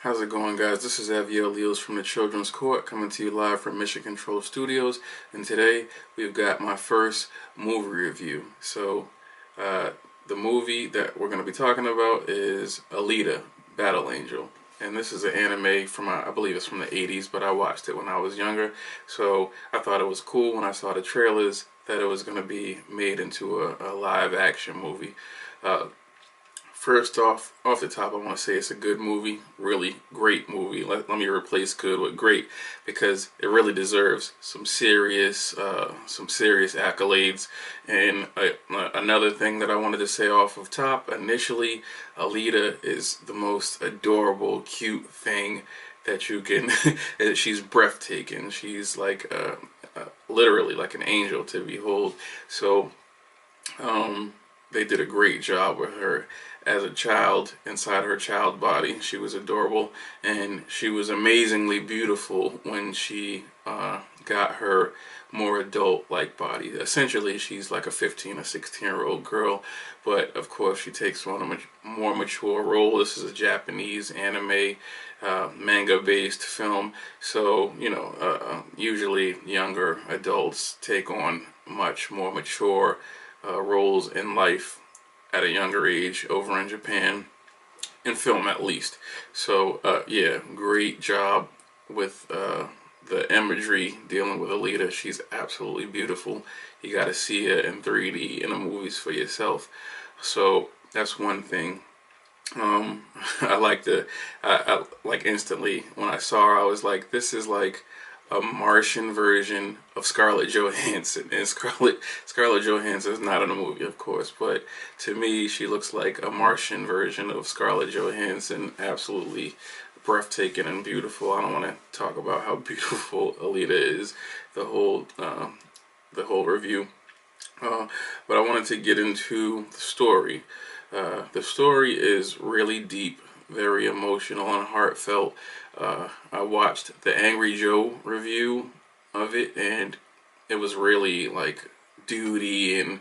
How's it going, guys? This is Aviel Leos from the Children's Court coming to you live from Mission Control Studios, and today we've got my first movie review. The movie that we're going to be talking about is Alita, Battle Angel. And this is an anime from, I believe it's from the 80s, but I watched it when I was younger. So I thought it was cool when I saw the trailers that it was going to be made into a live action movie. First off the top, I want to say it's a good movie, really great movie. Let me replace good with great because it really deserves some serious accolades. And another thing that I wanted to say off of top, initially, Alita is the most adorable, cute thing that you can. She's breathtaking. She's like literally like an angel to behold. So. They did a great job with her as a child inside her child body. She was adorable, and she was amazingly beautiful when she got her more adult-like body. Essentially, she's like a 15 or 16-year-old girl, but of course she takes on a more mature role. This is a Japanese anime manga-based film, so usually younger adults take on much more mature roles in life at a younger age over in Japan, in film at least. So yeah, great job with the imagery dealing with Alita. She's absolutely beautiful. You got to see her in 3D in the movies for yourself. So that's one thing. I like instantly when I saw her, I was like, this is like a Martian version of Scarlett Johansson. And Scarlett Johansson is not in the movie, of course, but to me, she looks like a Martian version of Scarlett Johansson. Absolutely breathtaking and beautiful. I don't want to talk about how beautiful Alita is the whole review, but I wanted to get into the story. The story is really deep, very emotional and heartfelt. I watched the Angry Joe review of it, and it was really like duty and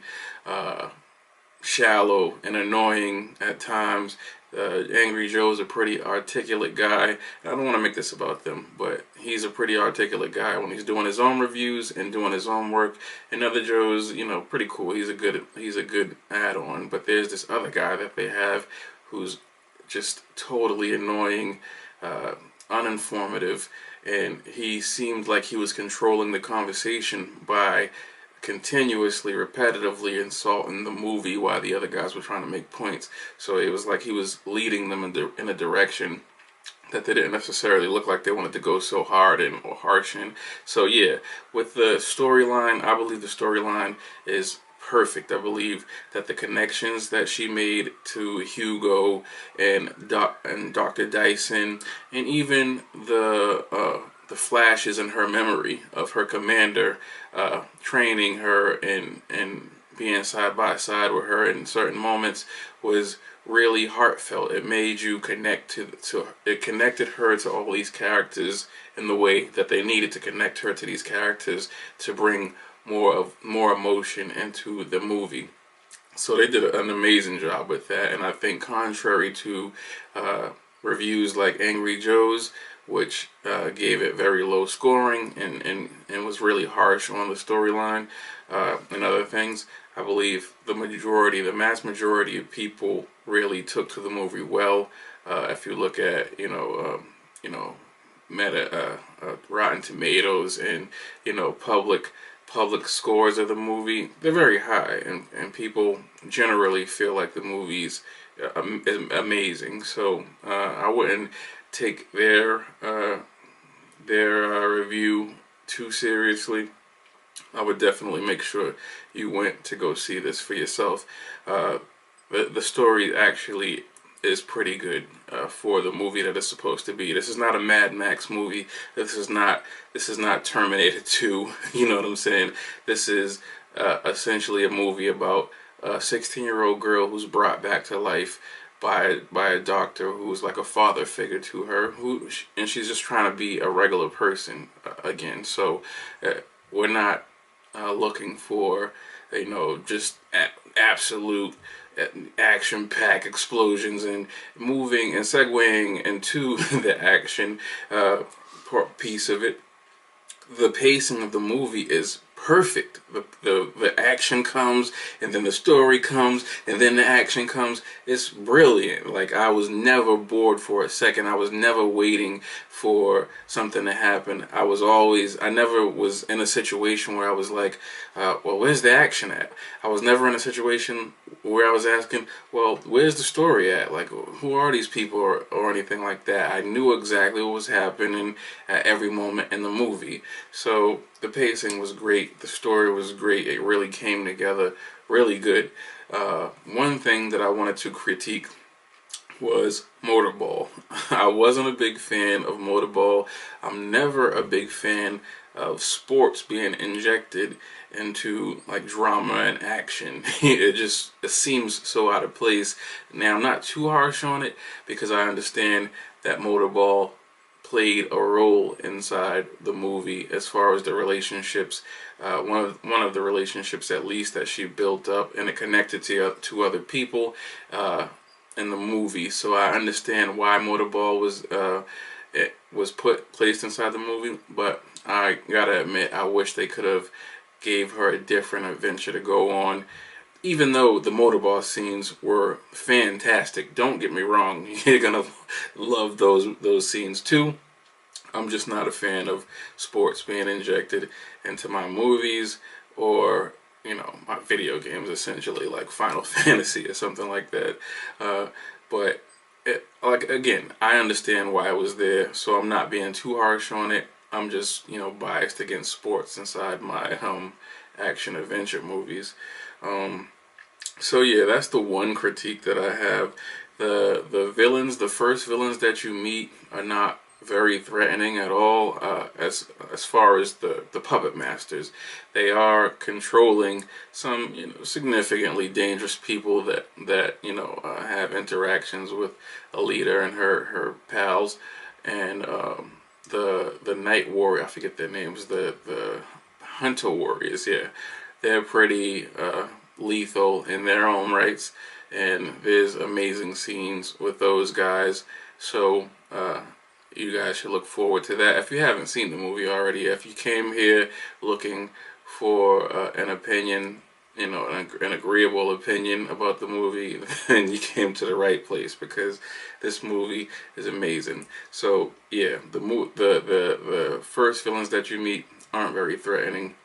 shallow and annoying at times. Angry Joe's a pretty articulate guy. I don't want to make this about them, but he's a pretty articulate guy when he's doing his own reviews and doing his own work. And other Joe's, pretty cool. He's a good add-on. But there's this other guy that they have who's just totally annoying, uninformative, and he seemed like he was controlling the conversation by continuously, repetitively insulting the movie while the other guys were trying to make points. So it was like he was leading them in a direction that they didn't necessarily look like they wanted to go so hard in or harsh in. So yeah, with the storyline, I believe the storyline is perfect. I believe that the connections that she made to Hugo and Dr. Dyson, and even the flashes in her memory of her commander training her and being side by side with her in certain moments was really heartfelt. It made you connect it connected her to all these characters in the way that they needed to connect her to these characters to bring more emotion into the movie. So they did an amazing job with that, and I think contrary to reviews like Angry Joe's, which gave it very low scoring and was really harsh on the storyline and other things, I believe the mass majority of people really took to the movie well. If you look at Rotten Tomatoes and public scores of the movie, they're very high, and people generally feel like the movie's amazing. So I wouldn't take their review too seriously. I would definitely make sure you went to go see this for yourself. The story actually is pretty good for the movie that it's supposed to be. This is not a Mad Max movie. This is not Terminator 2. You know what I'm saying? This is essentially a movie about a 16-year-old girl who's brought back to life by a doctor who's like a father figure to her, and she's just trying to be a regular person again. So we're not looking for just absolute action-packed explosions and moving and segueing into the action piece of it. The pacing of the movie is perfect. The action comes, and then the story comes, and then the action comes. It's brilliant. Like, I was never bored for a second. I was never waiting for something to happen. I never was in a situation where I was like, well, where's the action at? I was never in a situation where I was asking, well, where's the story at? Like, who are these people, or anything like that. I knew exactly what was happening at every moment in the movie. So the pacing was great. The story was great. It really came together really good. One thing that I wanted to critique was Motorball. I wasn't a big fan of Motorball. I'm never a big fan of sports being injected into like drama and action. It seems so out of place. Now, I'm not too harsh on it because I understand that Motorball played a role inside the movie as far as the relationships. One of the relationships, at least, that she built up, and it connected to other people in the movie. So I understand why Motorball was placed inside the movie, but I gotta admit, I wish they could have gave her a different adventure to go on. Even though the Motorball scenes were fantastic, don't get me wrong, you're gonna love those scenes too. I'm just not a fan of sports being injected into my movies, or my video games, essentially, like Final Fantasy or something like that. But like, again, I understand why it was there, so I'm not being too harsh on it. I'm just biased against sports inside my action adventure movies. So yeah, that's the one critique that I have. The villains, the first villains that you meet, are not very threatening at all. As far as the puppet masters, they are controlling some significantly dangerous people that have interactions with Alita and her pals, and the Night Warrior. I forget their names. The Hunter Warriors. Yeah, they're pretty lethal in their own rights, and there's amazing scenes with those guys. So you guys should look forward to that. If you haven't seen the movie already, if you came here looking for an opinion, an agreeable opinion about the movie, then you came to the right place, because this movie is amazing. So yeah, the first villains that you meet aren't very threatening,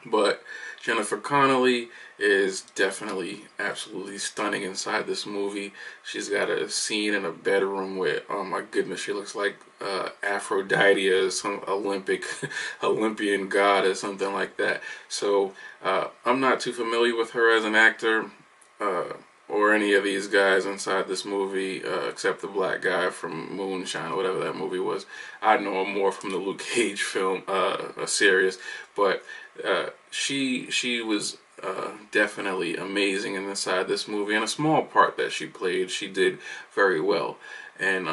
but Jennifer Connelly is definitely absolutely stunning inside this movie. She's got a scene in a bedroom where, oh my goodness, she looks like Aphrodite or some Olympian god or something like that. So I'm not too familiar with her as an actor, or any of these guys inside this movie, except the black guy from Moonshine, or whatever that movie was. I know him more from the Luke Cage film, series, but she was definitely amazing inside this movie, and a small part that she played, she did very well. And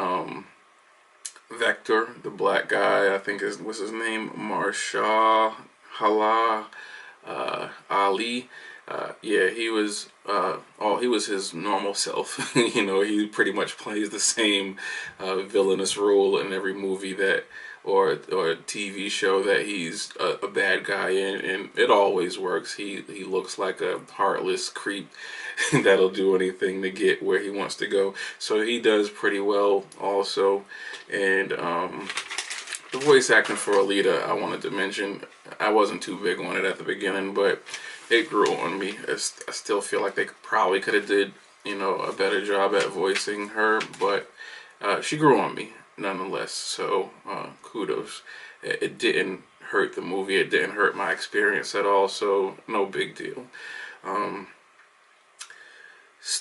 Vector, the black guy, I think what's his name, Marshall Ali. Yeah, he was he was his normal self. He pretty much plays the same villainous role in every movie or TV show that he's a bad guy in, and it always works. He looks like a heartless creep that'll do anything to get where he wants to go. So he does pretty well also. And the voice acting for Alita, I wanted to mention, I wasn't too big on it at the beginning, but it grew on me. I still feel like they probably could have did a better job at voicing her, but she grew on me nonetheless. So kudos. It didn't hurt the movie. It didn't hurt my experience at all. So no big deal.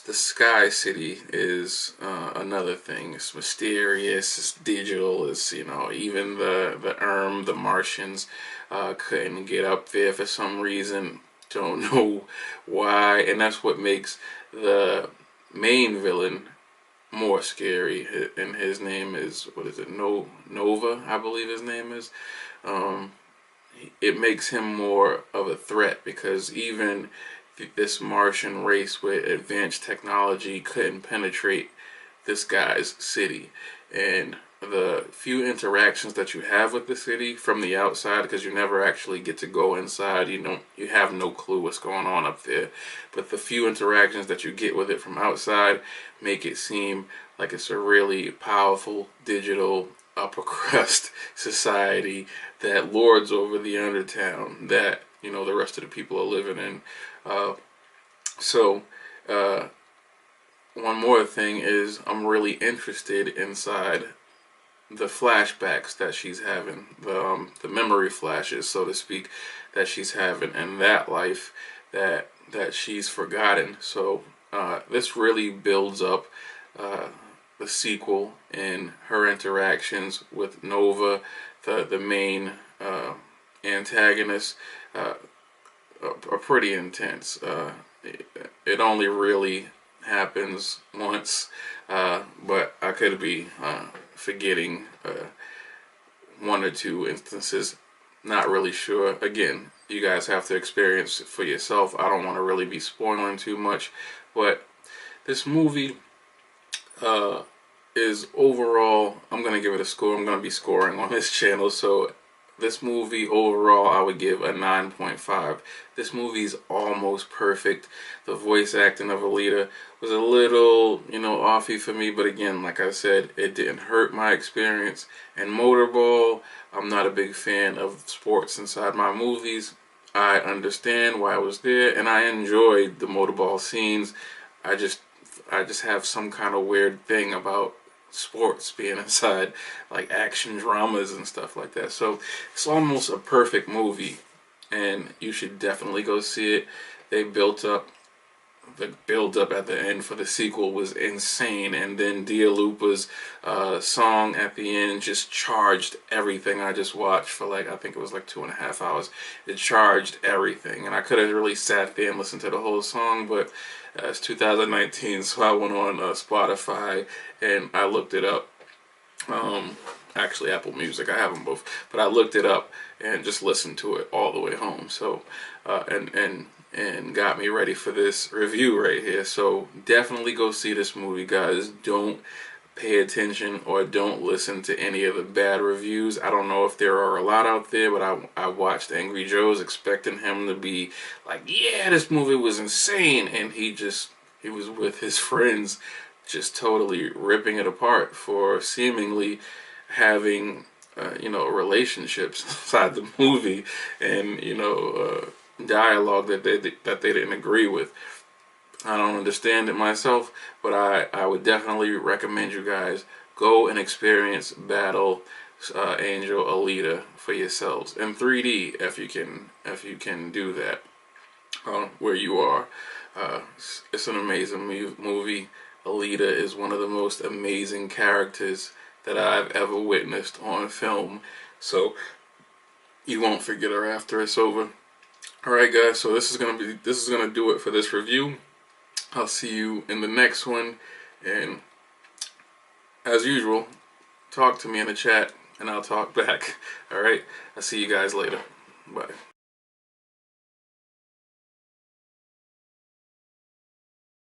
The Sky City is another thing. It's mysterious. It's digital. It's even the Martians couldn't get up there for some reason. Don't know why, and that's what makes the main villain more scary. And his name is, what is it? Nova, I believe his name is. It makes him more of a threat, because even this Martian race with advanced technology couldn't penetrate this guy's city. And the few interactions that you have with the city from the outside, because you never actually get to go inside, you have no clue what's going on up there, but the few interactions that you get with it from outside make it seem like it's a really powerful digital upper crust society that lords over the undertown that the rest of the people are living in. So one more thing is I'm really interested inside the flashbacks that she's having, the memory flashes, so to speak, that she's having in that life that she's forgotten. So this really builds up the sequel and her interactions with Nova, the main antagonist, are pretty intense. It only really happens once, but I could be forgetting one or two instances. Not really sure. Again, you guys have to experience it for yourself. I don't want to really be spoiling too much, but this movie is overall, I'm going to give it a score. I'm going to be scoring on this channel, so this movie overall I would give a 9.5. This movie is almost perfect. The voice acting of Alita was a little, offy for me, but again, like I said, it didn't hurt my experience. And Motorball, I'm not a big fan of sports inside my movies. I understand why I was there, and I enjoyed the Motorball scenes. I just have some kind of weird thing about sports being inside, like action dramas and stuff like that. So it's almost a perfect movie, and you should definitely go see it. They built up, the build up at the end for the sequel was insane, and then Dia Lupa's song at the end just charged everything. I just watched for I think it was like 2.5 hours. It charged everything, and I could have really sat there and listened to the whole song, but it's 2019, so I went on Spotify and I looked it up. Actually, Apple Music, I have them both, but I looked it up and just listened to it all the way home. So, and got me ready for this review right here. So definitely go see this movie, guys. Don't pay attention or don't listen to any of the bad reviews. I don't know if there are a lot out there, but I watched Angry Joe's expecting him to be like, yeah, this movie was insane, and he was with his friends just totally ripping it apart for seemingly having relationships inside the movie, and dialogue that they didn't agree with. I don't understand it myself, but I would definitely recommend you guys go and experience Battle Angel Alita for yourselves in 3D if you can do that where you are. It's an amazing movie. Alita is one of the most amazing characters that I've ever witnessed on film, so you won't forget her after it's over. Alright guys, so this is gonna do it for this review. I'll see you in the next one, and as usual, talk to me in the chat and I'll talk back. Alright, I'll see you guys later. Bye.